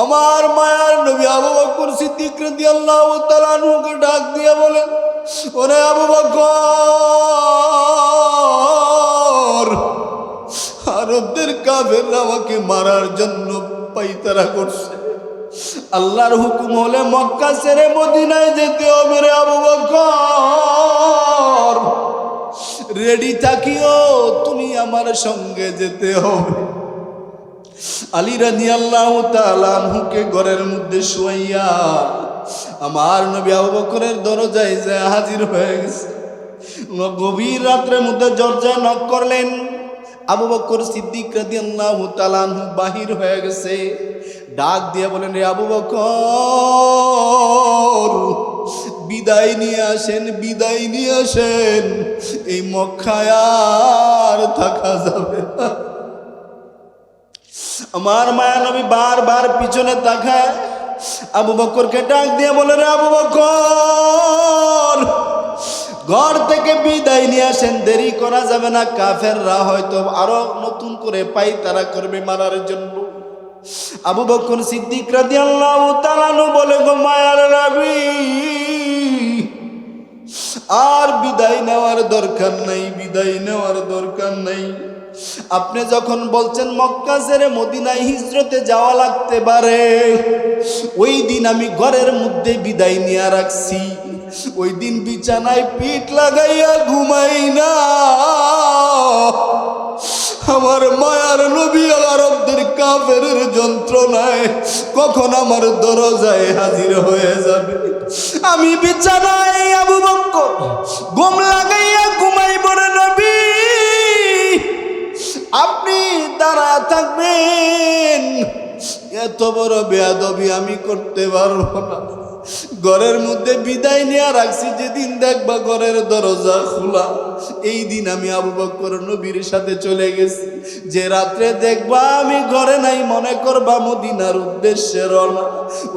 আমার মায়ার নবী আবু বকর সিদ্দিক রাদিয়াল্লাহু তাআলা আনহুকে ডাক দিয়ে বলেন, ওরে আবু বকর, আরবদের কাফেররা আমাকে মারার জন্য পাইতারা করছে। আল্লাহর হুকুম হলে মক্কা ছেড়ে মদিনায় যেতে হবে রে আবু বকর, রেডি থাকিও, তুমি আমার সঙ্গে যেতে হবে। আলী রাদিয়াল্লাহু তাআলা আনহুকে ঘরের মধ্যে শুয়াইয়া আমার নবী আবু বকরের দরজায় যায় হাজির হয়ে গেছে। গভীর রাত্রের মধ্যে দরজায় নক করলেন। আবু বকর সিদ্দিক রাদিয়াল্লাহু তাআলা আনহু বাহির হয়ে গেছে। ডাক দিয়ে বলেন, রে আবু বকর, বিদায় নিয়ে আসেন, বিদায় নিয়ে আসেন, এই মক্কায় আর থাকা যাবে না। আমার মায়া নবী বারবার পিছনে তাকায়, আবু বকরকে ডাক দিয়ে বলে, রে আবু বকর, ঘর থেকে বিদায় নিয়ে আসেন, দেরি করা যাবে না, কাফেররা হয়তো আরো নতুন করে পাইতারা করবে মারার জন্য। আবু বকর সিদ্দিক রাদিয়াল্লাহু তাআলা বলে, গো মায়ার নবী, আর বিদায় নেওয়ার দরকার নাই, বিদায় নেওয়ার দরকার নাই। আপনি যখন বলছেন মক্কা ছেড়ে মদিনায় হিজরতে যাওয়া লাগতে পারে, ওই দিন আমি ঘরের মধ্যে বিদায় নিয়ে রাখছি, ওই দিন বিছানায় পিঠ লাগাইয়া ঘুমাই না। আমার মায়ার নবী আরবদের কাফেরের যন্ত্রণায় কখন আমার দরজায় হাজির হয়ে যাবে। আমি বিছানায় আবু বকর ঘুম লাগাইয়া ঘুমাই বলে, নবী আপনি দাঁড়ায় থাকবেন, এত বড় বেয়াদবি আমি করতে পারবো না। ঘরের মধ্যে বিদায় নিয়ে রাখছি, যেদিন দেখবা ঘরের দরজা খোলা, এই দিন আমি আবু বকর নবীর সাথে চলে গেছি। যে রাত্রে দেখবা আমি ঘরে নাই, মনে করবা মদিনার উদ্দেশ্যে রওনা।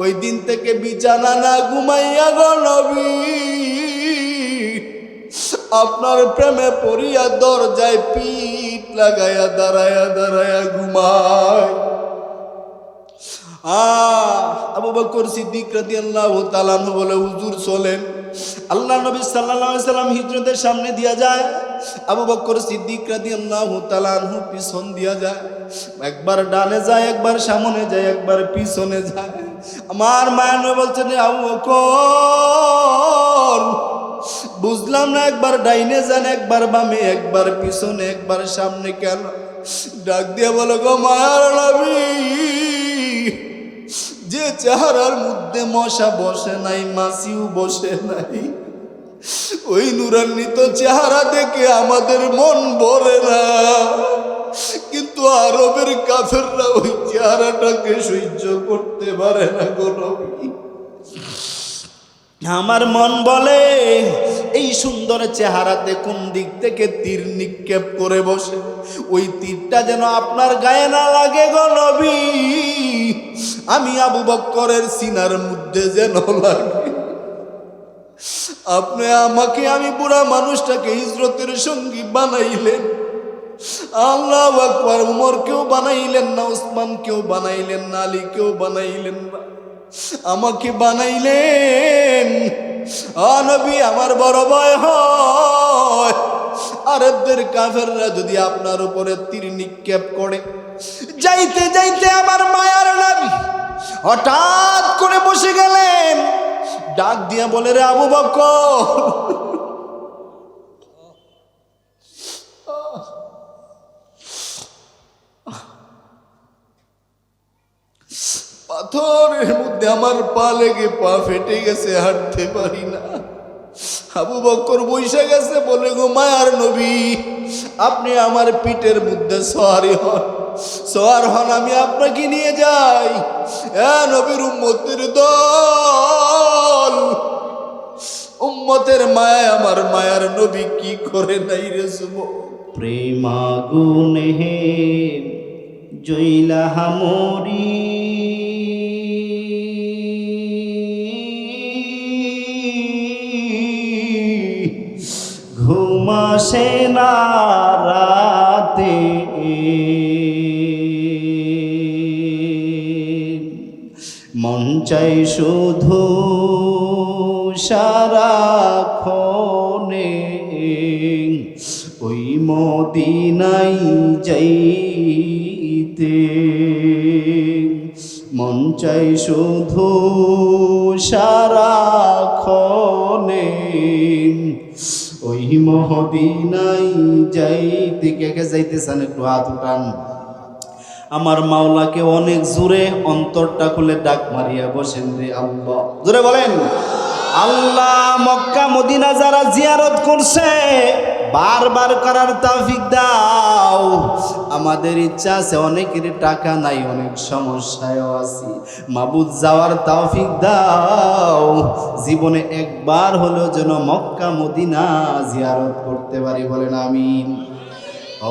ওই দিন থেকে বিছানা না ঘুমাইয়া গো নবী, আপনার প্রেমে পড়িয়া দরজায় পিঠ লাগাইয়া দাঁড়ায়া দাঁড়ায়া ঘুমায়। আবু বকর সিদ্দিক রাদিয়াল্লাহু তাআলা আনহু বলে, হুজুর চলেন। আল্লাহ নবী সাল্লাল্লাহু আলাইহি সাল্লাম হিজরতের সামনে দিয়া যায়, আবু বকর সিদ্দিক রাদিয়াল্লাহু তাআলা আনহু পিছন দিয়া যায়। একবার ডানে যায়, একবার সামনে যায়, একবার পিছনে যায়। আমার মায়া নবী বলছেন, আবু বকর, বুঝলাম না, একবার ডাইনে যান, একবার বামে, একবার পিছনে, একবার সামনে কেন? ডাক দিয়া বলো, গো মায়ার নবী, যে চেহারার মধ্যে মশা বসে নাই, মাছিও বসে নাই, ওই নূরান্বিত চেহারা দেখে আমাদের মন ভরে না। কিন্তু আরবের কাফেররা ওই চেহারাটাকে সহ্য করতে পারে না গো নবী। আমার মন বলে, এই সুন্দর চেহারাতে কোন দিক থেকে তীর নিক্ষেপ করে বসে, ওই তীরটা যেন আপনার গায়ে না লাগে গো নবী। আমি আবু বকরের সিনার মধ্যে যেন লাগে। আপনি আমাকে, আমি বুড়া মানুষটাকে হিজরতের সঙ্গী বানাইলেন, আল্লাহু আকবার, উমর কেউ বানাইলেন না, উসমান কেউ বানাইলেন না, আলী কেউ বানাইলেন না, আমাকে বানাইলেন। নবী, আমার বড় ভয় হয়, আরবদের কাফেররা যদি আপনার উপরে তীর নিক্ষেপ করে। যাইতে যাইতে আমার মায়ার নবী হঠাৎ করে বসে গেলেন। ডাক দিয়া বলে, রে আবু বকর, পাথরের মধ্যে আমার পা লেগে পা ফেটে গেছে, হাঁটতে পারি না। আবু বকর বসে গেছে, বলে, গো মায়ার নবী, আপনি আমার পিঠের মধ্যে সওয়ারি হন, সওয়ার হন, আমি আপনাকে নিয়ে যাই। নবীর উম্মতের দল, উম্মতের মায়া, আমার মায়ার নবী কি করে নাই রে যুবক। প্রেমাগুনে হে জইলা হামরি, ঘুমাসে না রাতে, মন চাই শুধু সারাক্ষণে ওই মদিনায় যাইতে। মন চাই শুধু সারাক্ষণে ওই মদিনায় যাইতে। কে কে যাইতেছেন একটু হাত উঠান। আমার মাওলাকে অনেক জোরে অন্তরটা খুলে ডাক মারিয়া বসেন রে আল্লাহ, জোরে বলেন আল্লাহ। মক্কা মদিনা যারা জিয়ারত করছে বারবার করার তৌফিক দাও। আমাদের ইচ্ছা আছে, অনেকের টাকা নাই, অনেক সমস্যায়ও আছি, মাবুদ যাওয়ার তৌফিক দাও। জীবনে একবার হলেও যেন মক্কা মদিনা জিয়ারত করতে পারি, বলেন আমিন।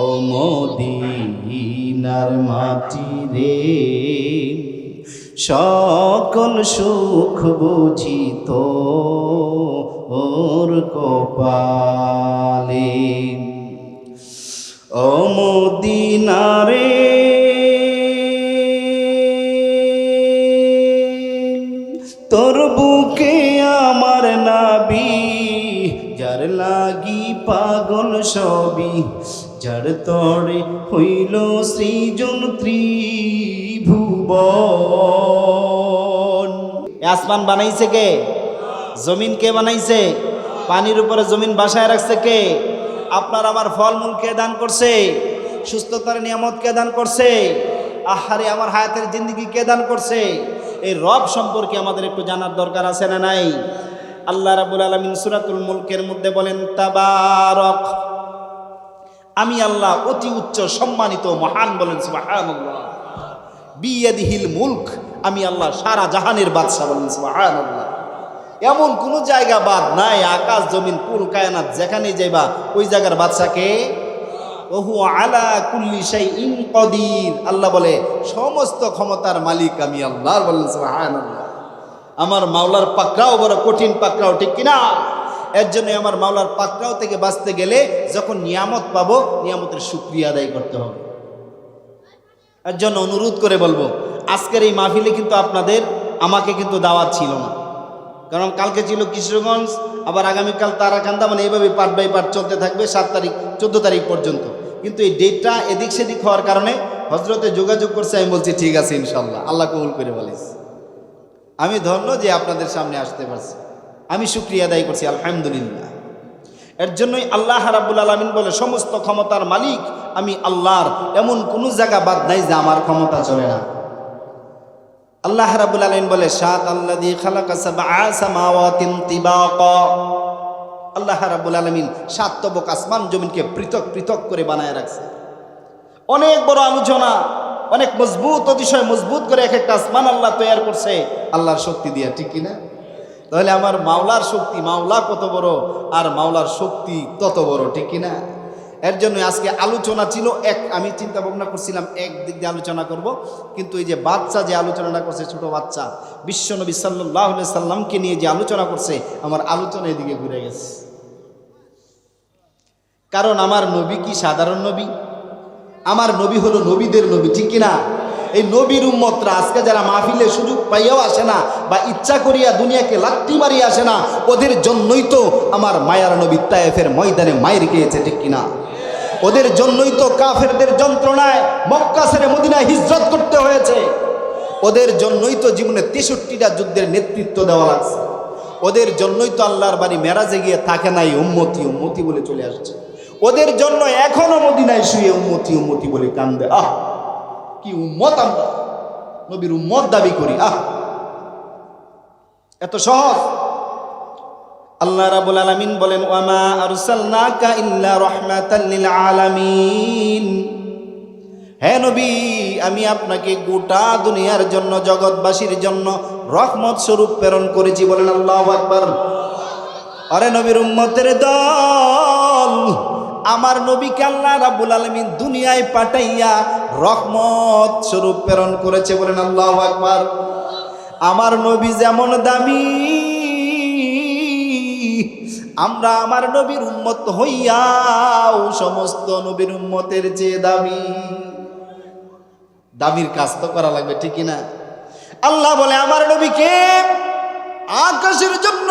ও মদিনার মাটি রে, সকল সুখ বুঝিত ওর কপালে। ও মদিনা রে, তোর বুকে আমার নাবি, যার লাগি পাগল সবই, যার তরে হইল সৃজন ত্রিভুবন। আসমান বানাইছে কে? জমিন কে বানাইছে? পানির উপরে জমিন বাসায় রাখছে কে? আপনার আমার ফলমূল কে দান করছে? সুস্থতার নিয়ামত কে দান করছে? আহারে আমার হায়াতের জিন্দেগি কে দান করছে? এই রব সম্পর্কে আমাদের একটু জানার দরকার আছে না নাই? আল্লাহ রাব্বুল আলামিন সূরাতুল মুলকের মধ্যে বলেন, তাবারক, আমি আল্লাহ অতি উচ্চ সম্মানিত মহান, বলেন সুবহানাল্লাহ। বিয়াদিহিল মুলক, আমি আল্লাহ সারা জাহানের বাদশা, বলেন সুবহানাল্লাহ। এমন কোন জায়গা বাদ নাই, আকাশ জমিন কুল কায়নাত যেখানে যাইবা ওই জায়গার বাদশাকে। ওহু আলা কুল্লি শাইইন কাদির, আল্লাহ বলে সমস্ত ক্ষমতার মালিক আমি আল্লাহ, বলেন সুবহানাল্লাহ। আমার মাওলার পাকড়াও বড় কঠিন পাকড়াও, ঠিক কিনা? এর জন্য আমার মাওলার পাকড়াও থেকে বাঁচতে গেলে যখন নিয়ামত পাবো, নিয়ামতের শুকরিয়া আদায় করতে হবে। এর জন্য অনুরোধ করে বলবো, আজকের এই মাহফিলে কিন্তু আপনাদের আমাকে কিন্তু দাওয়াত ছিল না, কারণ কালকে ছিল কিশোরগঞ্জ, আবার আগামীকাল তারাকান্দা, মানে এইভাবে পার্ট বাই পার্ট চলতে থাকবে 7 তারিখ 14 তারিখ পর্যন্ত। কিন্তু এই ডেটটা এদিক সেদিক হওয়ার কারণে হজরতে যোগাযোগ করছে, আমি বলছি ঠিক আছে ইনশাল্লাহ, আল্লাহ কবুল করে বলিস। আমি ধন্য যে আপনাদের সামনে আসতে পারছি, আমি শুকরিয়া আদায় করছি, আলহামদুলিল্লাহ। এর জন্যই আল্লাহ রাব্বুল আলামিন বলে সমস্ত ক্ষমতার মালিক আমি আল্লাহর, এমন কোনো জায়গা বাদ নাই যে আমার ক্ষমতা চলে না। আল্লাহ রাব্বুল আলামিন বলে, শাত আল্লাযী খালাকা সাবআ সামাওয়াতিন তিবাকা, আল্লাহ রাব্বুল আলামিন 7 তবক আসমান জমিনকে পৃথক পৃথক করে বানায় রাখছে। অনেক বড় আলোচনা, অনেক মজবুত, অতিশয় মজবুত করে এক একটা আসমান আল্লাহ তৈরি করছে আল্লাহর শক্তি দিয়া, ঠিক কিনা? তাহলে আমার মাওলার শক্তি, মাওলা কত বড় আর মাওলার শক্তি তত বড়, ঠিক কিনা? এর জন্য আজকে আলোচনা ছিল আমি চিন্তা ভাবনা করছিলাম এক দিক দিয়ে আলোচনা করব, কিন্তু এই যে বাচ্চা যে আলোচনাটা করছে, ছোট বাচ্চা বিশ্বনবী সাল্লাল্লাহু আলাইহি সাল্লামকে নিয়ে যে আলোচনা করছে, আমার আলোচনা এদিকে ঘুরে গেছে। কারণ আমার নবী কি সাধারণ নবী? আমার নবী হলো নবীদের নবী, ঠিক কিনা? এই নবীর উম্মতরা আজকে যারা মাহফিলে সুযোগ পাইয়াও আসে না, বা ইচ্ছা করিয়া দুনিয়াকে লাত্তি মারিয়া আসে না, ওদের জন্যই তো আমার মায়ার নবী তায়েফের ময়দানে মায়ের খেয়েছে, ঠিক কিনা? ওদের জন্যই তো কাফেরদের যন্ত্রণায় মক্কা ছেড়ে মদিনায় হিজরত করতে হয়েছে। ওদের জন্যই তো জীবনে 63টা যুদ্ধের নেতৃত্ব দেওয়া লাগছে। ওদের জন্যই তো আল্লাহর বাড়ি মেরাজে গিয়ে থাকে নাই, উম্মতি উম্মতি বলে চলে আসছে। ওদের জন্য এখনো মদিনায় শুয়ে উম্মতি উম্মতি বলে কান্দে। আহ, কি উম্মত! আমরা নবীর উম্মত দাবি করি, আহ, এত সহজ? আল্লাহ রাব্বুল আলামিন বলেন, ওয়ামা আরসালনাকা ইল্লা রাহমাতাল লিল আলামিন, হে নবী, আমি আপনাকে গোটা দুনিয়ার জন্য, জগৎবাসীর জন্য রহমত স্বরূপ প্রেরণ করেছি, বলেন আল্লাহু আকবার। আরে নবীর উম্মতের দল, আমার নবীকে আল্লাহ রাব্বুল আলামিন দুনিয়ায় পাঠাইয়া রহমত স্বরূপ প্রেরণ করেছে, বলেন আল্লাহু আকবার। আমার নবী যেমন দামি, আমরা আমার নবীর উম্মত হইয়াও সমস্ত নবীর উম্মতের চেয়ে দামি। দামির কাজ তো করা লাগবে, ঠিক কিনা? আল্লাহ বলে আমার নবীকে আকাশের জন্য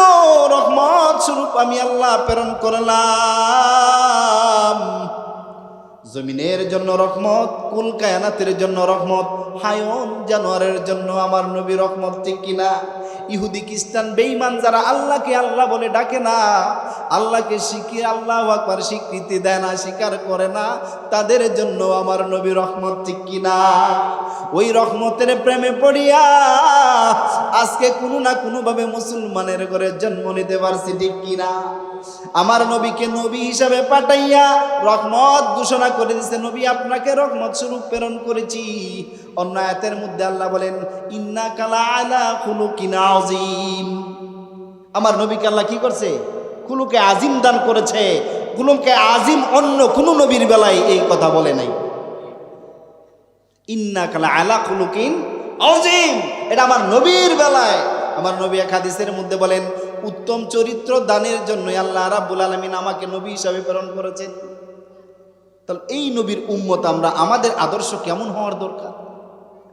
রহমত স্বরূপ আমি আল্লাহ প্রেরণ করলাম, জমিনের জন্য রহমত, কুল কায়নাতের জন্য রহমত, হায়ন জানোয়ারের জন্য আমার নবী রহমত। ঠিক কিনা? ইহুদি খ্রিস্টান বেঈমান যারা আল্লাহকে আল্লাহ বলে ডাকে না, আল্লাহকে শিখিয়ে আল্লাহু আকবার স্বীকৃতি দেয় না, স্বীকার করে না, তাদের জন্য আমার নবী রহমত। ঠিক কিনা? ওই রহমতের প্রেমে পড়িয়া আজকে কোনো না কোনোভাবে মুসলমানের ঘরে জন্ম নিতে পারছি। ঠিক কিনা? আমার নবীকে নবী হিসাবে পাঠাইয়া রহমত ঘোষণা করে দিয়েছে, নবী আপনাকে রহমত স্বরূপ প্রেরণ করেছি। অন্য আয়াতের মধ্যে আল্লাহ বলেন ইন্নাকা লাআলা খুলুকিন আযীম। আমার নবীকে আল্লাহ কি করছে? খুলুকে আজিম দান করেছে। খুলুকে আজিম অন্য কোন নবীর বেলায় এই কথা বলে নাই। ইন্নাকা লাআলা খুলুকিন আযীম, এটা আমার নবীর বেলায়। আমার নবী এক হাদিসের মধ্যে বলেন উত্তম চরিত্র দানের জন্য আল্লাহ রাব্বুল আলামিন আমাকে নবী হিসাবে প্রেরণ করেছেন। তাহলে এই নবীর উম্মত আমরা, আমাদের আদর্শ কেমন হওয়ার দরকার,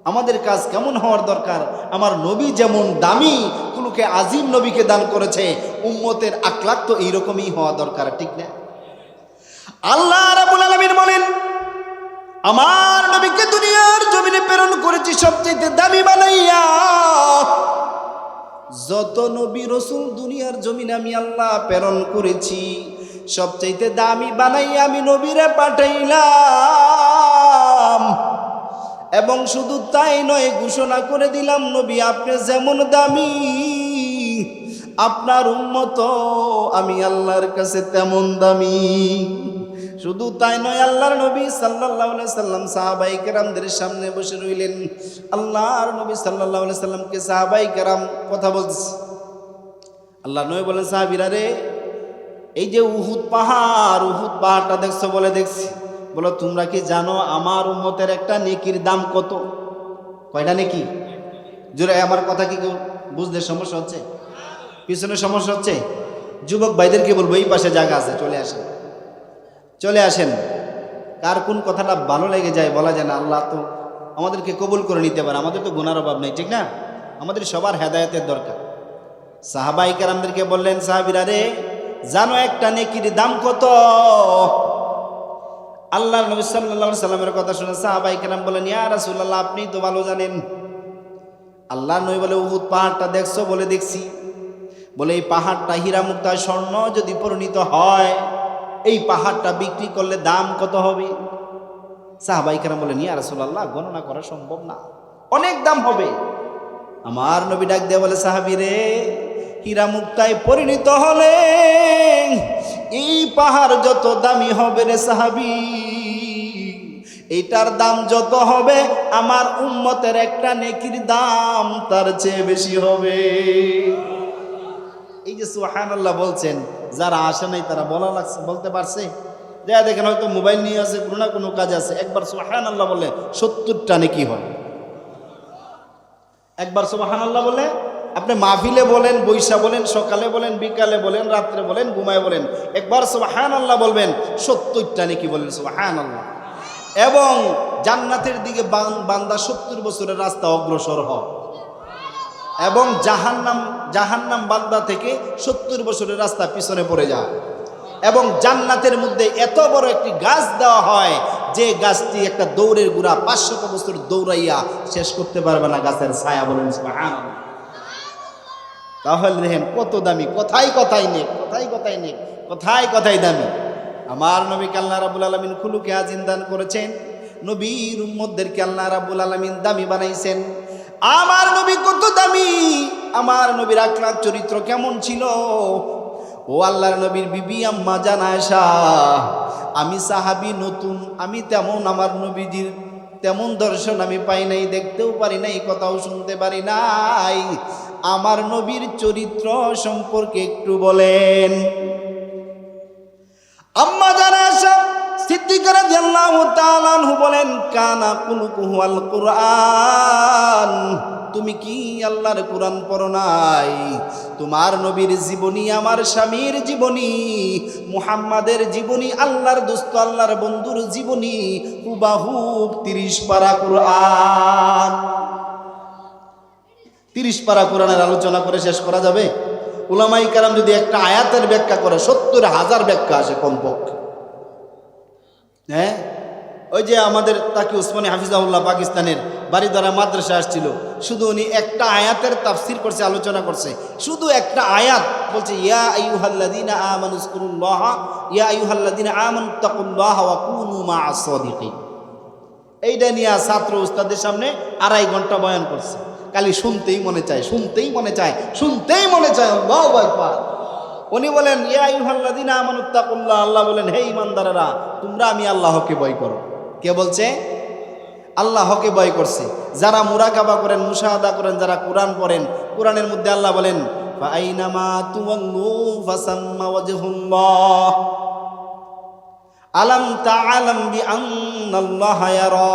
আমাদের কাজ কেমন হওয়ার দরকার? আমার নবী যেমন দামি, কুলুকে আজিম নবীকে দান করেছে, উম্মতের আখলাক তো এইরকমই হওয়া দরকার। ঠিক না? আল্লাহ রাব্বুল আলামিন বলেন আমার নবীকে দুনিয়ার জমিনে প্রেরণ করেছি সবচেয়ে দামি বানাইয়া। যত নবী রসুল দুনিয়ার জমিনে আমি আল্লাহ প্রেরণ করেছি সবচাইতে দামি বানাইয়া আমি নবীরে পাঠাইলাম। এবং শুধু তাই নয়, ঘোষণা করে দিলাম নবী আপনি যেমন দামি, আপনার উম্মত আমি আল্লাহর কাছে তেমন দামি। শুধু তাই নয়, আল্লাহর নবী সাল্লাল্লাহু আলাইহি সাল্লাম সাহাবায়ে কেরামদের সামনে বসে রইলেন। আল্লাহর নবী সাল্লাল্লাহু আলাইহি সাল্লামকে সাহাবায়ে কেরাম কথা বলছে। আল্লাহর নবী বলেন সাহাবীরা রে, এই যে উহুদ পাহাড়টা দেখছো? বলে দেখছি। বলো তোমরা কি জানো আমার উম্মতের একটা নেকির দাম কত? কয়টা নেকি? জোরে আমার কথা কি বুঝতে সমস্যা হচ্ছে? পিছনে সমস্যা হচ্ছে? যুবক ভাইদেরকে বলবো এই পাশে জায়গা আছে, চলে আসেন। কার কোন কথাটা ভালো লেগে যায় বলা যায় না। আল্লাহ তো আমাদেরকে কবুল করে নিতে পারে, আমাদের তো গুনার অভাব নেই। ঠিক না? আমাদের সবার হেদায়েতের দরকার। সাহাবায়ে কেরামদেরকে বললেন সাহাবীরা রে, জানো একটা নেকির দাম কত? আল্লাহর নবী সাল্লাল্লাহু আলাইহি সাল্লামের কথা শুনে সাহাবায়ে কেরাম বলেন ইয়া রাসূলুল্লাহ আপনি তো ভালো জানেন। আল্লাহর নবী বলে উহুদ পাহাড়টা দেখছো? বলে দেখছি। বলে এই পাহাড়টা হীরা মুক্তা স্বর্ণ যদি পরিণত হয়, এই পাহাড়টা বিক্রি করলে দাম কত হবে? সাহাবায়ে কেরাম বলেন ইয়া রাসূলুল্লাহ গণনা করা সম্ভব না, অনেক দাম হবে। আমার নবী ডাক দিয়ে বলে সাহাবীরে, হীরা মুক্তায় পরিণত হলে এই পাহাড় যত দামি হবে রে সাহাবী, এইটার দাম যত হবে আমার উম্মতের একটা নেকির দাম তার চেয়ে বেশি হবে। এই যে সুবহানাল্লাহ বলছেন, যারা আসে নাই তারা বলতে পারছে? যা দেখেন হয়তো মোবাইল নিয়ে আছে, কোনো না কোনো কাজ আছে, একবার সুবহানাল্লাহ বলে 70টা নেকি হয়। একবার সুবহানাল্লাহ বলে আপনি মাহফিলে বলেন, বৈশা বলেন, সকালে বলেন, বিকালে বলেন, রাত্রে বলেন, ঘুমায় বলেন, একবার সুবহানাল্লাহ বলবেন 70টা নেকি বলেন সুবহানাল্লাহ। এবং জান্নাতের দিকে বান্দা 70 বছরের রাস্তা অগ্রসর হয়। এবং জাহান্নাম বান্দা থেকে 70 বছরের রাস্তা পিছনে পড়ে যায়। এবং জান্নাতের মধ্যে এত বড় একটি গাছ দেওয়া হয় যে গাছটি একটা দৌড়ের গুড়া 500 বছর দৌড়াইয়া শেষ করতে পারবে না গাছের ছায়া। বলেন সুবহানাল্লাহ। তাহলে দেখেন কত দামি, কথাই দামি। আমার নবীকে আল্লাহ রাব্বুল আলামিন খুলুকে আজিম দান করেছেন, নবীর উম্মতদেরকে আল্লাহ রাব্বুল আলামিন দামি বানাইছেন। আমার নবী কত দামি, আমার নবীর আখলাক চরিত্র কেমন ছিল। ও আল্লাহর নবীর বিবি আম্মা জান আয়েশা, আমি সাহাবী নতুন, আমি তেমন আমার নবীজির তেমন দর্শন আমি পাই নাই, দেখতেও পারি নাই, কথাও শুনতে পারি নাই। আমার নবীর চরিত্র সম্পর্কে একটু বলেন। আম্মা জান আয়েশা সিদ্দিকা রাদিয়াল্লাহু তাআলা আনহু বলেন কানা কুলুকুহু আল কুরআন। তুমি কি আল্লাহর কোরআন পড়ো নাই? তোমার নবীর জীবনী, আমার স্বামীর জীবনী, মুহাম্মাদের জীবনী, আল্লাহর দোস্ত আল্লাহর বন্ধুর জীবনী, হুবাহুব 30 পারা কোরআন। 30 পারা কোরআনের আলোচনা করে শেষ করা যাবে? উলামায়ে কেরাম যদি একটা আয়াতের ব্যাখ্যা করে 70,000 ব্যাখ্যা আসে কমপক্ষে। হ্যাঁ, ওই যে আমাদের তাকি উসমানী হাফিজাহুল্লাহ পাকিস্তানের বাড়িধারা মাদ্রাসা আসছিল, শুধু উনি একটা আয়াতের তাফসির করছে, আলোচনা করছে, শুধু একটা আয়াত বলছে, ইয়া আইয়ুহাল্লাযীনা আমানুযকুরুল্লাহ, ইয়া আইয়ুহাল্লাযীনা আমানুত্তাকুল্লাহ ওয়া কুনু মা'আস সাদিকিন। এইটা নিয়ে ছাত্র উস্তাদের সামনে 2.5 ঘন্টা বয়ান করছে। খালি শুনতেই মনে চায়, শুনতেই মনে চায়, শুনতেই মনে চায়। আল্লাহু আকবার। উনি বলেন, ইয়া আইয়ুহাল্লাযীনা আমানুত্তাকুল্লাহ, আল্লাহ বলেন, হে ঈমানদারেরা, তোমরা আমি আল্লাহকে ভয় করো। কে বলছে? আল্লাহকে ভয় করছে। যারা মুরাকাবা করেন, মুশাহাদা করেন, যারা কোরআন পড়েন, কোরআনের মধ্যে আল্লাহ বলেন, ফাআইনামা তুওয়াল্লু ফাসাম্মা ওয়াজহুল্লাহ আলাম তাআলাম বিআন্নাল্লাহা ইয়ারা।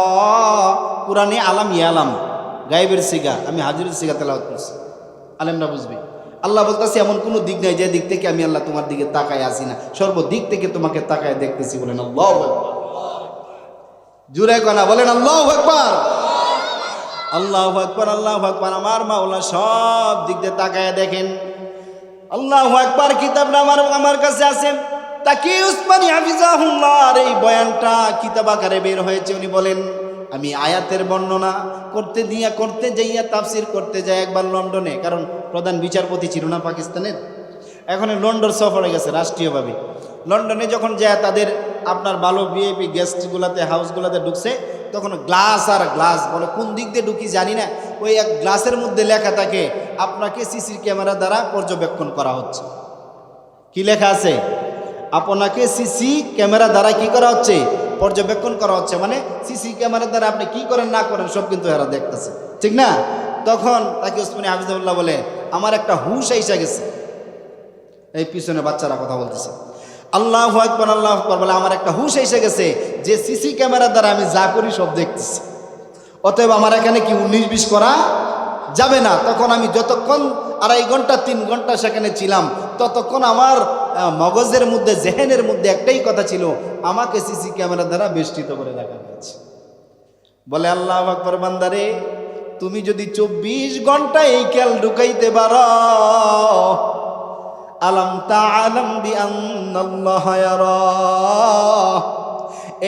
কোরআনে আলাম ইয়ালাম গায়েবের সিগা, আমি হাজিরের সিগা তেলাওয়াত করছি, আলেমরা বুঝবে। আল্লাহ বলতেছে এমন কোনো দিক নাই যে দিক থেকে আমি আল্লাহ তোমার দিকে তাকায় আসি না, সর্বদিক থেকে তোমাকে তাকায় দেখতেছি। বলেন আল্লাহু আকবার। জুড়ে কনা বলেন আল্লাহু আকবার। আল্লাহু আকবার, আল্লাহু আকবার। আমার মাওলা সব দিক দিয়ে তাকায় দেখেন। আল্লাহু আকবার কিতাবটা আমার কাছে আছে, তাকি উসমানী হাফিজাহুল্লাহর এই বয়ানটা কিতাব আকারে বের হয়েছে। উনি বলেন, আমি আয়াতের বর্ণনা করতে যাইয়া তাফসির করতে যাই একবার লন্ডনে, কারণ প্রধান বিচারপতি ছিল না পাকিস্তানের, এখন লন্ডন সফরে গেছে রাষ্ট্রীয়ভাবে। লন্ডনে যখন যায় তাদের আপনার ভালো ভিআইপি গেস্টগুলাতে, হাউসগুলাতে ঢুকছে, তখন গ্লাস আর গ্লাস, বলে কোন দিক দিয়ে ঢুকি জানি না, ওই এক গ্লাসের মধ্যে লেখা থাকে, আপনাকে সিসি ক্যামেরা দ্বারা পর্যবেক্ষণ করা হচ্ছে। কি লেখা আছে? আপনাকে সিসি ক্যামেরা দ্বারা কি করা হচ্ছে? পর্যবেক্ষণ করা হচ্ছে। মানে সিসি ক্যামেরার দ্বারা আপনি কি করেন না করেন সব কিন্তু এরা দেখতেছে, ঠিক না? তখন তাকে উসমানী হাফিজাহুল্লাহ বলে, আমার একটা হুশ এসে গেছে। এই পিছনে বাচ্চারা কথা বলতেছে। আল্লাহু আকবার, আল্লাহু আকবার বলে, আমার একটা হুশ এসে গেছে যে সিসি ক্যামেরার দ্বারা আমি যা করি সব দেখতেছি, অতএব আমার এখানে কি 19-20 করা যাবে না। তখন আমি যতক্ষণ 2.5 ঘন্টা 3 ঘন্টা সেখানে ছিলাম, ততক্ষণ আমার মগজের মধ্যে, জেহেনের মধ্যে একটাই কথা ছিল, আমাকে সিসি ক্যামেরা দ্বারা বেষ্টিত করে রাখা হয়েছে। বলে আল্লাহু আকবার, বান্দারে তুমি যদি 24 ঘন্টা এই খেয়াল ঢুকাইতে পারো, আলাম তাআলাম বিআন্নাল্লাহা ইয়ারা,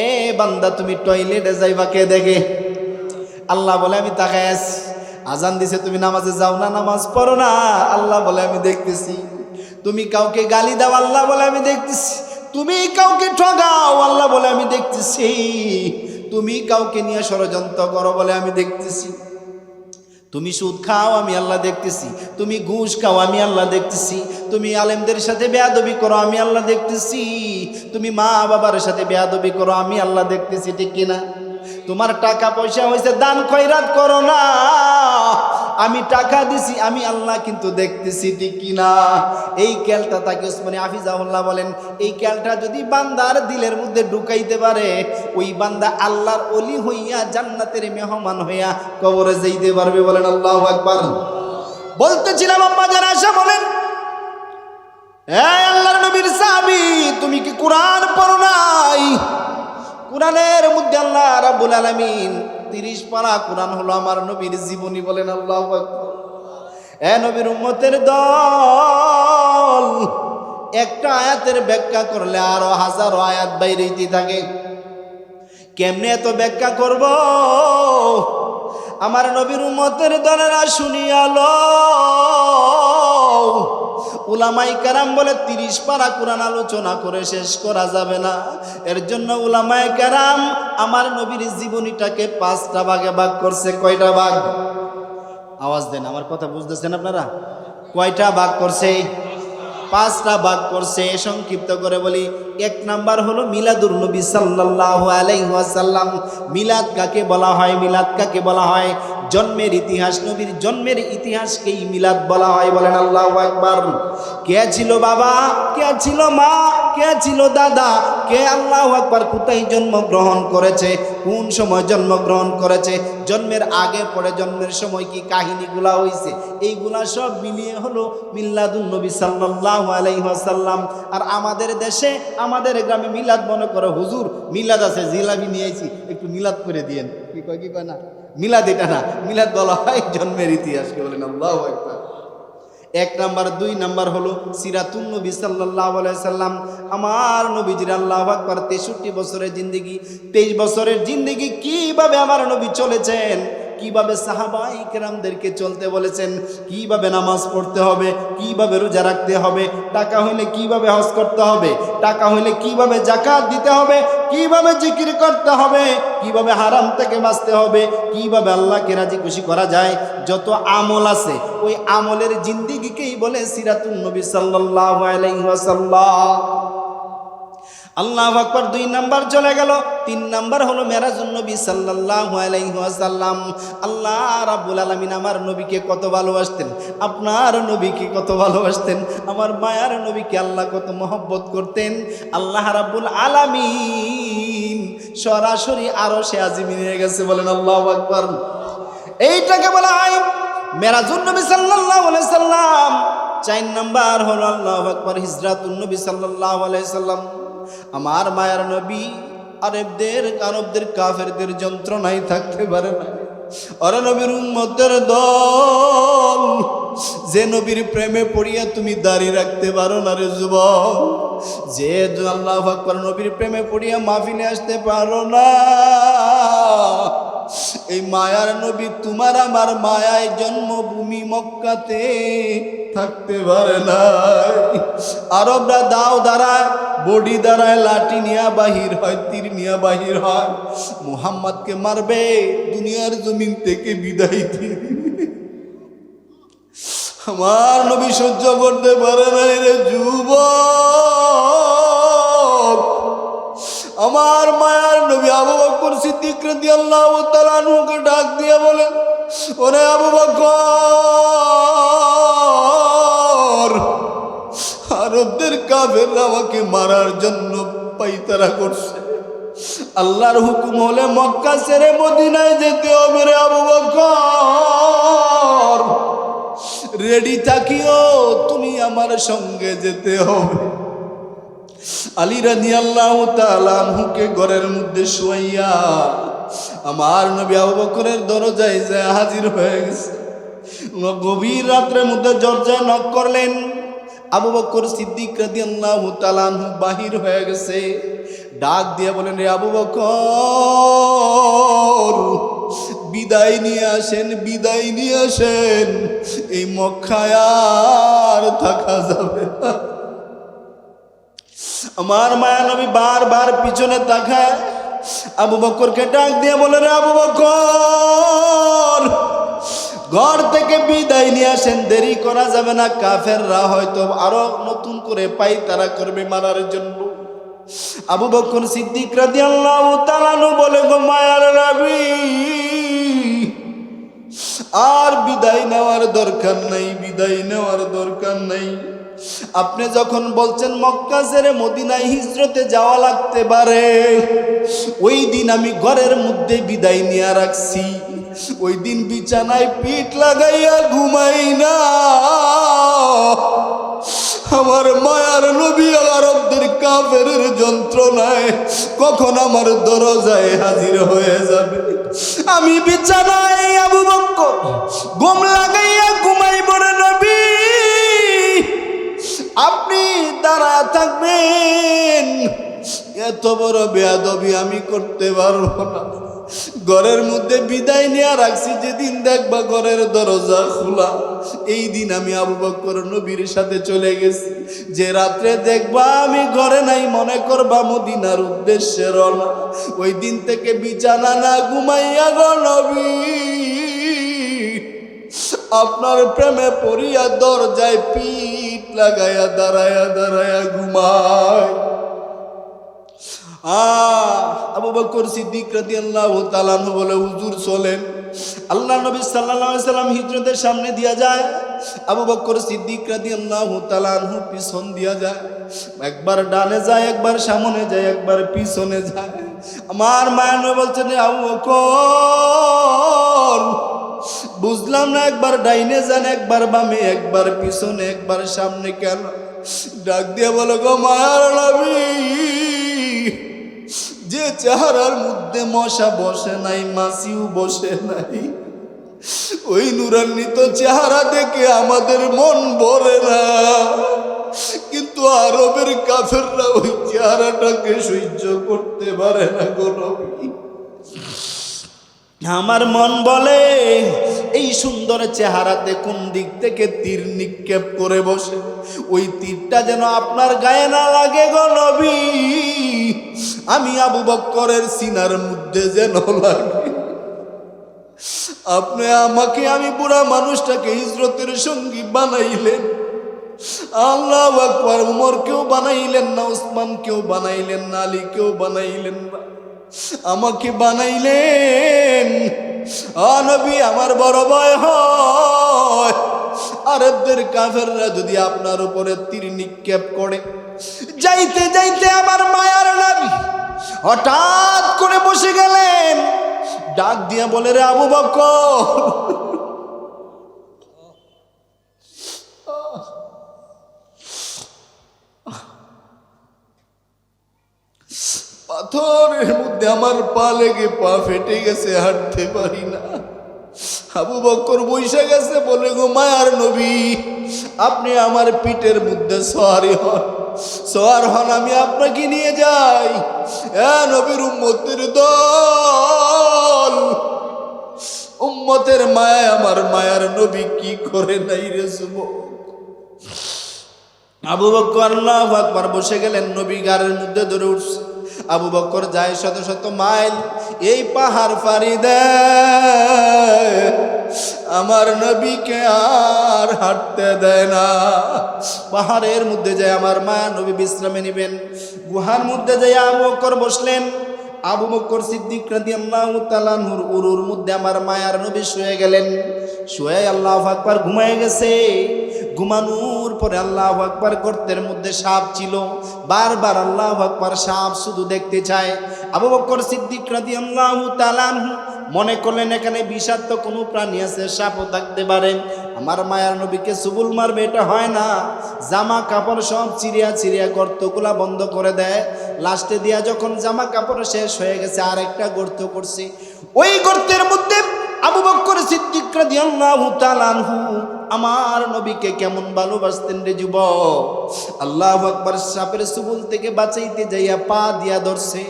এ বান্দা তুমি টয়লেটে যাইবা কে দেখে? আল্লাহ বলে আমি তাকায় আছি। আজান দিছে, তুমি নামাজে যাও না, নামাজ পড়ো না, আল্লাহ বলে আমি দেখতেছি। তুমি কাউকে গালি দাও, আল্লাহ বলে আমি দেখতেছি। তুমি কাউকে ঠগাও, আল্লাহ বলে আমি দেখতেছি। তুমি কাউকে নিয়ে ষড়যন্ত্র করো বলে আমি দেখতেছি। তুমি সুদ খাও, আমি আল্লাহ দেখতেছি। তুমি ঘুষ খাও, আমি আল্লাহ দেখতেছি। তুমি আলেমদের সাথে বেয়াদবি করো, আমি আল্লাহ দেখতেছি। তুমি মা বাবার সাথে বেয়াদবি করো, আমি আল্লাহ দেখতেছি, ঠিক কিনা? তোমার টাকা পয়সা হয়েছে, দান খয়রাত করো না, আমি টাকা দিছি, আমি আল্লাহ কিন্তু দেখতেছি, ঠিক কিনা? এই খেয়ালটা তাকে উসমানী হাফিজাহুল্লাহ বলেন, এই খেয়ালটা যদি বান্দার দিলের মধ্যে ঢুকাইতে পারে, ওই বান্দা আল্লাহর ওলি হইয়া জান্নাতের মেহমান হইয়া কবরে যাইতে পারবে। বলেন আল্লাহু আকবার। বলতেছিলাম আম্মা যারা আশা বলেন, এই আল্লাহর নবীর সাহাবী, তুমি কি কোরআন পড়ো নাই? কোরআনের মধ্যে আল্লাহ রাব্বুল আলামিন 30 পারা কোরআন হলো আমার নবীর জীবনী। বলেন আল্লাহু আকবার। এ নবীর উম্মতের দল, একটা আয়াতের ব্যাখ্যা করলে আরো হাজারো আয়াত বাইরেইতে থাকে। কেমনে এত ব্যাখ্যা করব? আমার নবীর উম্মতের দলেরা শুনিয়ালো, উলামায়ে কেরাম বলে 30 পারা কোরআন আলোচনা করে শেষ করা যাবে না। এর জন্য উলামায়ে কেরাম আমার নবীর জীবনীটাকে 5টা ভাগে ভাগ করছে। কয়টা ভাগ? আওয়াজ দেন, আমার কথা বুঝতেছেন আপনারা? কয়টা ভাগ করছে? 5টা ভাগ করছে। সংক্ষিপ্ত করে বলি, 1 নাম্বার হলো মিলাদুর নবী সাল্লাল্লাহু আলাইহি ওয়াসাল্লাম। মিলাদ কাকে বলা হয়? মিলাদ কাকে বলা হয়? জন্মের ইতিহাস, নবীর জন্মের ইতিহাসকেই মিলাদ বলা হয়। বলেন আল্লাহু আকবার। কে ছিল বাবা, কে ছিল মা, কে ছিল দাদা, কে আল্লাহু আকবার কোথায় জন্মগ্রহণ করেছে, কোন সময় জন্মগ্রহণ করেছে, জন্মের আগে পরে জন্মের সময় কি কাহিনীগুলা হয়েছে, এইগুলা সব মিলিয়ে হলো মিলাদুন নবী সাল্লাল্লাহু আলাইহি ওয়াসাল্লাম। আর আমাদের দেশে, আমাদের গ্রামে মিলাদ মনে করে হুজুর মিলাদ আছে, জিলাপি নিয়েছি, একটু মিলাদ করে দিয়েন। কি কয় না? মিলাদ এটা না, মিলাদ বলা হয় জন্মের ইতিহাসকে। বলেন আল্লাহু আকবার। 1 নাম্বার। 2 নাম্বার হলো সিরাতুন নবী সাল্লাল্লাহু আলাইহি সাল্লাম। আমার নবীজির আল্লাহু আকবার 63 বছরের জিন্দেগি, 23 বছরের জিন্দেগি কিভাবে আমার নবী চলেছেন, কিভাবে সাহাবায়ে কেরামদেরকে চলতে বলেছেন, কিভাবে নামাজ পড়তে হবে, কিভাবে রোজা রাখতে হবে, টাকা হইলে কিভাবে হজ করতে হবে, টাকা হইলে কিভাবে যাকাত দিতে হবে, কিভাবে জিকির করতে হবে, কিভাবে হারাম থেকে বাঁচতে হবে, কিভাবে আল্লাহকে রাজি খুশি করা যায়, যত আমল আছে ওই আমলের জিন্দেগিকেই বলে সিরাতুন নবী সাল্লাল্লাহু আলাইহি ওয়াসাল্লাম। আল্লাহু আকবার। 2 নাম্বার চলে গেল। 3 নাম্বার হলো মেরাজুন নবী সাল্লাল্লাহু আলাইহি ওয়াসাল্লাম। আল্লাহ রাব্বুল আলামিন আমার নবীকে কত ভালোবাসতেন, আপনার নবীকে কত ভালোবাসতেন, আমার মায়ার নবীকে আল্লাহ কত মহব্বত করতেন। আল্লাহ রাব্বুল আলামিন সরাসরি আরশে আজিমে নিয়ে গেছে। বলেন আল্লাহু আকবার। এইটাকে বলা হয় মেরাজুন নবী সাল্লাল্লাহু আলাইহি সাল্লাম। 4 নাম্বার হলো আল্লাহু আকবার হিজরাতুন নবী সাল্লাল্লাহু আলাইহি সাল্লাম। আমার মায়ার নবী আরবদের কাফেরদের যন্ত্রণায় থাকতে পারে না। ওরা নবীর উম্মতের দল, যে নবীর প্রেমে পড়িয়া তুমি দাড়ি রাখতে পারো না রে যুবক, যে আল্লাহু আকবার নবীর প্রেমে পড়িয়া মাহফিলে আসতে পারো না, এই মায়ার নবী তোমার আমার মায়ায় জন্মভূমি মক্কাতে থাকতে পারে না। আরবরা দাও দাঁড়ায়, বডি দাঁড়ায়, লাঠি নিয়া বাহির হয়, তীর নিয়া বাহির হয়, মুহাম্মদকে মারবে, দুনিয়ার জমিন থেকে বিদায় দিয়ে আমার নবী সহ্য করতে পারে না রে যুবক। আমার মায়ার নবী আবু বকর সিদ্দিক রাদিয়াল্লাহু তাআলা আনহুকে ডাক দিয়ে বলেন, ওরে আবু বকর, আরবদের কাফেররা আমাকে মারার জন্য পাইতারা করছে, আল্লাহর হুকুম হলে মক্কা ছেড়ে মদিনায় যেতে হবে রে আবু বকর, রেডি থাকিও, তুমি আমার সঙ্গে যেতে হবে। আলী রাদিয়াল্লাহু তাআলা আনহুকে ঘরের মধ্যে শুয়াইয়া আমার নবী আবু বকরের দরজায় যায় হাজির হয়ে গেছে। গভীর রাত্রের মধ্যে দরজায় নক করলেন। আবু বকর সিদ্দিক রাদিয়াল্লাহু তাআলা আনহু বাহির হয়ে গেছে। ডাক দিয়ে বলেন, রে আবু বকর, বিদায় নিয়ে আসেন, বিদায় নিয়ে আসেন, এই মক্কায় আর থাকা যাবে না। আমার মায়া নবী বারবার পিছনে তাকায়, আবু বকরকে ডাক দিয়ে বলে, রে আবু বকর, ঘর থেকে বিদায় নিয়ে আসেন, দেরি করা যাবে না, কাফেররা হয়তো আরো নতুন করে পাইতারা করবে মারার জন্য। আবু বকর সিদ্দিক রাদিয়াল্লাহু তাআলা বলে, গো মায়ার নবী, আর বিদায় নেওয়ার দরকার নাই, বিদায় নেওয়ার দরকার নাই। আপনি যখন বলছেন মক্কা ছেড়ে মদিনায় হিজরতে যাওয়া লাগতে পারে, ওই দিন আমি ঘরের মধ্যে বিদায় নিয়ে রাখছি, ওই দিন বিছানায় পিঠ লাগাইয়া ঘুমাই না। আমার মায়ার নবী আরবদের কাফেরের যন্ত্রণায় কখন আমার দরজায় হাজির হয়ে যাবে, আমি বিছানায় আবু বকর ঘুম লাগাইয়া ঘুমাই বড় নবী, আপনি দাঁড়ায় থাকবেন, এত বড় বেয়াদবি আমি করতে পারবো না। ঘরের মধ্যে বিদায় নিয়ে রাখছি, যেদিন দেখবা ঘরের দরজা খোলা, এই দিন আমি আবু বকর নবীর সাথে চলে গেছি। যে রাত্রে দেখবা আমি ঘরে নাই, মনে করবা মদিনার উদ্দেশ্যে রওনা, ওই দিন থেকে বিছানা না ঘুমাইয়া গো নবী, আপনার প্রেমে পড়িয়া দরজায় পিঠ লাগাইয়া দাঁড়ায়া দাঁড়ায়া ঘুমায়। আবু বকর সিদ্দিক রাদিয়াল্লাহু তাআলা আনহু বলে, হুজুর চলেন। আল্লাহ নবী সাল্লাল্লাহু আলাইহি সাল্লাম হিজরতের সামনে দিয়া যায়, আবু বকর সিদ্দিক রাদিয়াল্লাহু তাআলা আনহু পিছন দিয়া যায়, একবার ডানে যায়, একবার সামনে যায়, একবার পিছনে যায়। আমার মায়া নবী বলছেন, আবু বকর, বুঝলাম না, একবার ডাইনে যান, একবার বামে, একবার পিছনে, একবার সামনে কেন? ডাক দিয়ে বলো, গো মায়ার নবী, যে চেহারার মধ্যে মশা বসে নাই, মাছিও বসে নাই, ওই নূরান্বিত চেহারা দেখে আমাদের মন ভরে না। কিন্তু আরবের কাফেররা ওই চেহারাটাকে সহ্য করতে পারে না গো নবী। আমার মন বলে এই সুন্দর চেহারাতে কোন দিক থেকে তীর নিক্ষেপ করে বসে, ওই তীরটা যেন আপনার গায়ে না লাগে গো নবী। আমি আবু বকরের সিনার মধ্যে যেন লাগে। আপনি আমাকে, আমি বুড়া মানুষটাকে হিজরতের সঙ্গী বানাইলেন। আল্লাহু আকবার। উমরকেও বানাইলেন না, উসমানকেও বানাইলেন না, আলীকেও বানাইলেন না, আমাকে বানাইলেন। নবী, আমার বড় ভয় হয় আরবদের কাফেররা যদি আপনার উপরে তীর নিক্ষেপ করে। যাইতে যাইতে আমার মায়ার নবী হঠাৎ করে বসে গেলেন, ডাক দিয়া বলে, রে আবু বকর, পাথরের মধ্যে আমার পা লেগে পা ফেটে গেছে, হাঁটতে পারি না। আবু বকর বইসা গেছে, বলে, গো মায়ার নবী, আপনি আমার পিঠের মধ্যে সওয়ারি হন, সওয়ার হন, আমি আপনাকে নিয়ে যাই। নবীর উম্মতের দল, উম্মতের মায়া, আমার মায়ার নবী কি করে নাই রে যুবক। আবু বকর আল্লাহু আকবার বসে গেলেন, নবী গাড়ির মধ্যে ধরে উঠছে। আবু বকর যায় শত শত মাইল, এই পাহাড় পাড়ি দেয়, আমার নবীকে আর হাঁটতে দেয় না। পাহাড়ের মধ্যে যায় আমার মায়া নবী বিশ্রামে নিবেন। গুহার মধ্যে যায় আবু বকর বসলেন। আবু বকর সিদ্দিক রাদিয়াল্লাহু তাআলা আনহুর উরুর মধ্যে আমার মায়ার নবী শুয়ে গেলেন। শুয়ে আল্লাহু আকবার ঘুমায় গেছে। ঘুমানোর পরে আল্লাহু আকবার, গর্তের মধ্যে সাপ ছিল, বারবার আল্লাহু আকবার, সাপ শুধু দেখতে চায়। আবু বকর সিদ্দিক রাদিয়াল্লাহু তাআলা আনহু মনে করলেন এখানে বিষাক্ত কোনো প্রাণী আছে, সাপও থাকতে পারে। আমার মায়ার নবীকে সুবুল মারবে, এটা হয় না। জামা কাপড় সব চিরিয়া চিরিয়া গর্তগুলা বন্ধ করে দেয়। লাস্টে দিয়া যখন জামা কাপড় শেষ হয়ে গেছে, আরেকটা গর্ত করছে। ওই গর্তের মধ্যে আবু বকর সিদ্দিক রাদিয়াল্লাহু তাআলা আনহু আমার নবীকে কেমন ভালোবাসতেন রে যুবক। আল্লাহু আকবার। সাপের সুবুল থেকে বাঁচাইতে যাইয়া পা দিয়া ধরছে।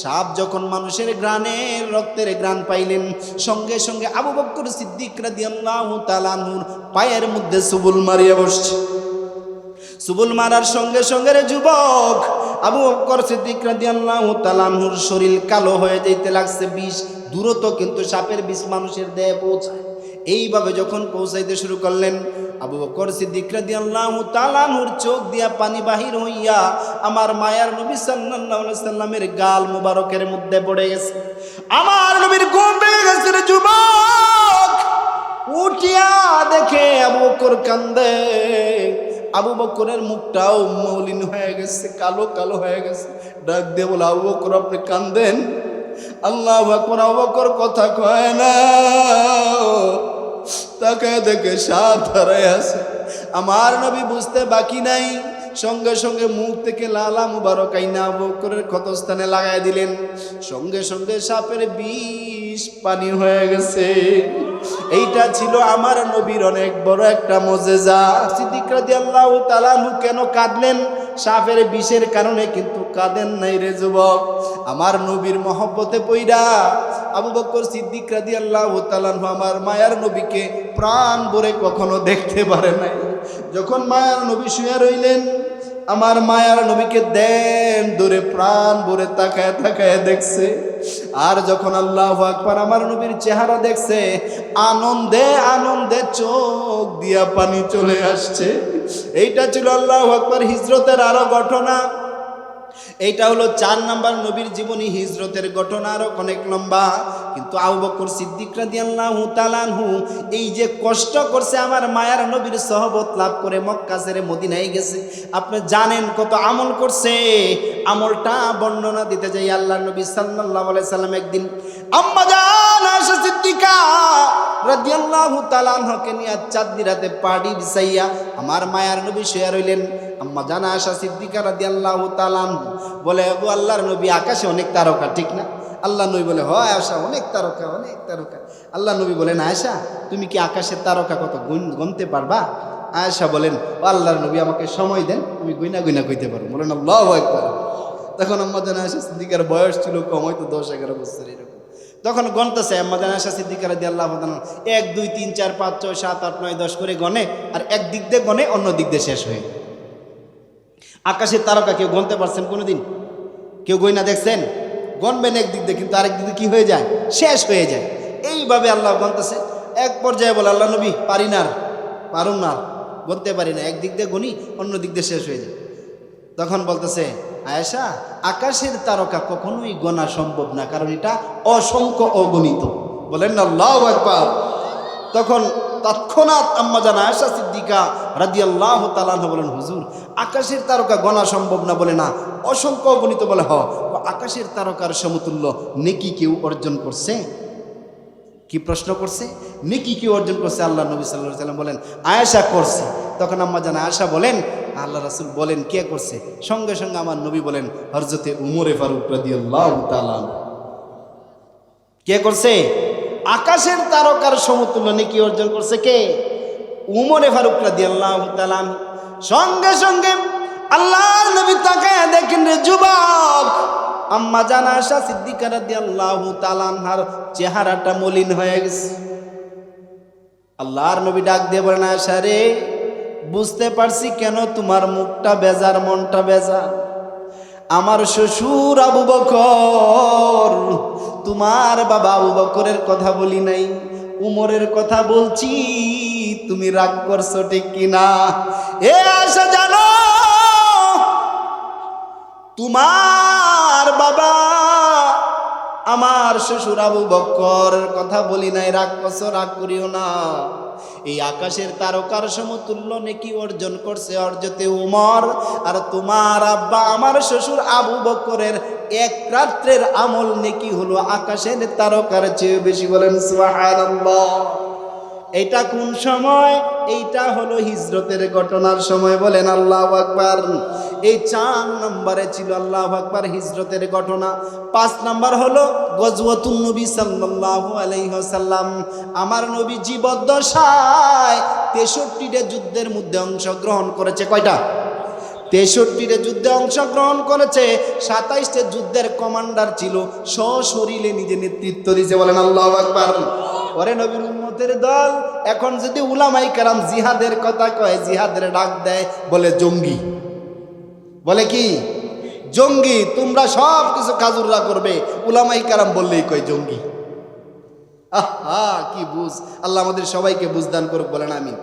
সাপ যখন মানুষের গ্রানের রক্তের গ্রান পাইলেন, সঙ্গে সঙ্গে আবু বকর সিদ্দিক রাদিয়াল্লাহু তাআলা আনহুর পায়ের মধ্যে সুবুল মারিয়া বসছে। সুবুল মারার সঙ্গে সঙ্গে রে যুবক, আবু বকর সিদ্দিক রাদিয়াল্লাহু তাআলা আনহুর শরীর কালো হয়ে যাইতে লাগছে। বিষ দ্রুত কিন্তু সাপের বিষ মানুষের দেহে পৌঁছায়। এইভাবে যখন পৌঁছাইতে শুরু করলেন, আবু বকর সিদ্দিক রাদিয়াল্লাহু তাআলা আনহুর চোখ দিয়া পানি বাহির হইয়া আমার মায়ার নবী সাল্লাল্লাহু আলাইহি সাল্লামের গাল মুবারকের মধ্যে পড়ে গেছে। আমার নবীর ঘুম ভেঙে গেছে রে যুবক। উঠিয়া দেখে আবু বকর কান্দে। আবু বকরের মুখটাও মলিন হয়ে গেছে, কালো কালো হয়ে গেছে। ডাক দিয়ে বলে, আবু বকর, আপনি কান্দেন? আল্লাহু আকবার। আবু বকর কথা কয় না, তাকে দেখে সাপ ধরে আছে। আমার নবী বুঝতে বাকি নাই, সঙ্গে সঙ্গে মুখ থেকে লালা মুবারক আইনা আবু বকরের ক্ষতস্থানে লাগাই দিলেন। সঙ্গে সঙ্গে সাপের বিষ পানি হয়ে গেছে। এইটা ছিল আমার নবীর অনেক বড় একটা মুজিজা। সিদ্দিক রাদিয়াল্লাহু তাআলা আনহু কেন কাঁদলেন? সাপের বিষের কারণে কিন্তু কাঁদেন নাই রে যুবক। আমার নবীর মহব্বতে পইড়া আবু বকর সিদ্দিক রাদিয়াল্লাহু তাআলা আনহু আমার মায়ার নবীকে প্রাণ ভরে কখনো দেখতে পারে নাই। যখন মায়ার নবী শুয়ে রইলেন, আমার মায়ার নবীকে দেন ধরে প্রাণ ভরে তাকায় তাকায় দেখছে। আর যখন আল্লাহু আকবার আমার নবীর চেহারা দেখছে, আনন্দে আনন্দে চোখ দিয়া পানি চলে আসছে। এইটা ছিল আল্লাহু আকবার হিজরতের আরো ঘটনা। এইটা হলো 4 নাম্বার নবীর জীবনী। হিজরতের ঘটনা আরো অনেক লম্বা, কিন্তু আবু বকর সিদ্দিক রাদিয়াল্লাহু তাআলা আনহু এই যে কষ্ট করছে আমার মায়ার নবীর সহবত লাভ করে মক্কা ছেড়ে মদিনায় গেছে। আপনি জানেন কত আমল করছে। আমলটা বর্ণনা দিতে যাই, আল্লাহর নবী সাল্লাল্লাহু আলাইহি সাল্লাম একদিন আম্মা জান আয়েশা সিদ্দিকা রাদিয়াল্লাহু তাআলা আনহাকে নিয়ে চাঁদনি রাতে পাড়ি বিছাইয়া আমার মায়ার নবী শুয়ে রইলেন। আম্মা জান আয়েশা সিদ্দিকা রাদিয়াল্লাহু তাআলা আনহা বলে, ও আল্লাহর নবী, আকাশে অনেক তারকা, ঠিক না? আল্লাহ নবী বলে, হয় আয়েশা, অনেক তারকা, অনেক তারকা। আল্লাহ নবী বলেন, আয়েশা তুমি কি আকাশের তারকা কত গুনতে পারবা? আয়েশা বলেন, ও আল্লাহর নবী, আমাকে সময় দেন, আমি গুইনা গুইনা কইতে পারবো। বলেন আল্লাহু আকবার। তখন আম্মা জান আয়েশা সিদ্দিকার বয়স ছিল কম, হয়তো 10-11 বছর এরকম। তখন গণতেছে আম্মা জান আয়েশা সিদ্দিকা রাদিয়াল্লাহু তাআলা 1 2 3 4 5 6 7 8 9 10 করে গনে, আর এক দিক দিয়ে গনে, অন্য দিক দিয়ে শেষ হয়ে। আকাশের তারকা কেউ গনতে পারছেন কোনোদিন? কেউ গইনা দেখছেন? গনবেন এক দিক দিয়ে, কিন্তু আরেক দিক দিয়ে কি হয়ে যায়? শেষ হয়ে যায়। এইভাবে আল্লাহ গনতেছে। এক পর্যায়ে বলে, আল্লাহ নবী, পারি না, পারুন না, গনতে পারি না, একদিক দিয়ে গনি, অন্য দিক দিয়ে শেষ হয়ে যায়। তখন বলতেছে, আয়েশা, আকাশের তারকা কখনোই গোনা সম্ভব না, কারণ এটা অসংখ্য অগণিত। বলেন না আল্লাহু আকবার। তখন তৎক্ষণাৎ আম্মা জান আয়েশা সিদ্দিকা রাদিয়াল্লাহু তাআলা আনহা বলেন, হুজুর, আকাশের তারকা গোনা সম্ভব না বলে না, অসংখ্য অগণিত বলে, হ, আকাশের তারকার সমতুল্য নেকি কেউ অর্জন করছে? কি প্রশ্ন করছে? নেকি কেউ অর্জন করছে? আল্লাহ নবী সাল্লাল্লাহু আলাইহি ওয়াসাল্লাম বলেন, আয়েশা করছে। তখন আম্মা জান আয়েশা বলেন, আল্লাহ রাসূল বলেন, কে করছে? সঙ্গে সঙ্গে আমার নবী বলেন, হযরতে উমরে ফারুক রাদিয়াল্লাহু তাআলা। কে করছে? আকাশের তারকার সমতুল্য নেকি অর্জন করছে কে? উমরে ফারুক রাদিয়াল্লাহু তাআলা। সঙ্গে সঙ্গে আল্লাহর নবী তাকায় দেখেন, রে যুবক, আম্মা জান আয়েশা সিদ্দিকা রাদিয়াল্লাহু তাআলা আনহার চেহারাটা মলিন হয়ে গেছে। আল্লাহর নবী ডাক দিয়ে বলেন, আয়েশা রে, বুঝতে পারছি কেন তোমার মুখটা বেজার, মনটা বেজার। আমার শ্বশুর আবু বকর, তোমার বাবা আবু বকরের কথা বলি নাই, উমরের কথা বলছি। তুমি রাগ করছো ঠিক কিনা? এ আয়েশা, জানো তোমার বাবা আমার শ্বশুর আবু বকরের কথা বলি নাই, রাগ করছো, রাগ করিও না। এই আকাশের তারকার সমতুল্য নেকি অর্জন করছে হযরতে উমর, আর তোমার আব্বা আমার শ্বশুর আবু বকরের এক রাত্রের আমল নেকি হলো আকাশের তারকার চেয়ে বেশি। বলেন সুবহানাল্লাহ। এইটা কোন সময়? এইটা হলো হিজরতের ঘটনার সময়। বলেন আল্লাহু আকবার। এই 4 নম্বরে ছিল আল্লাহু আকবার হিজরতের ঘটনা। 5 নম্বর হলো গজওয়াতুন নবী সাল্লাল্লাহু আলাইহি ওয়াসাল্লাম। আমার নবী জীবদ্দশায় 63টা যুদ্ধের মধ্যে অংশগ্রহণ করেছে। কয়টা? 63টা যুদ্ধে অংশগ্রহণ করেছে। 27টা যুদ্ধের কমান্ডার ছিল, সশরীরে নিজে নেতৃত্ব দিয়েছে। বলেন আল্লাহু আকবার। ওরে নবীর উম্মতের দল, এখন যদি উলামায়ে কেরাম জিহাদের কথা কয়, জিহাদের ডাক দেয়, বলে জঙ্গি। বলে কি? জঙ্গি। তোমরা সব কিছু কাজুররা করবে, উলামায়ে কেরাম বললেই কয় জঙ্গি। আহা, কি বুঝ! আল্লাহ আমাদের সবাইকে বুঝদান করুক। বলেন আমিন।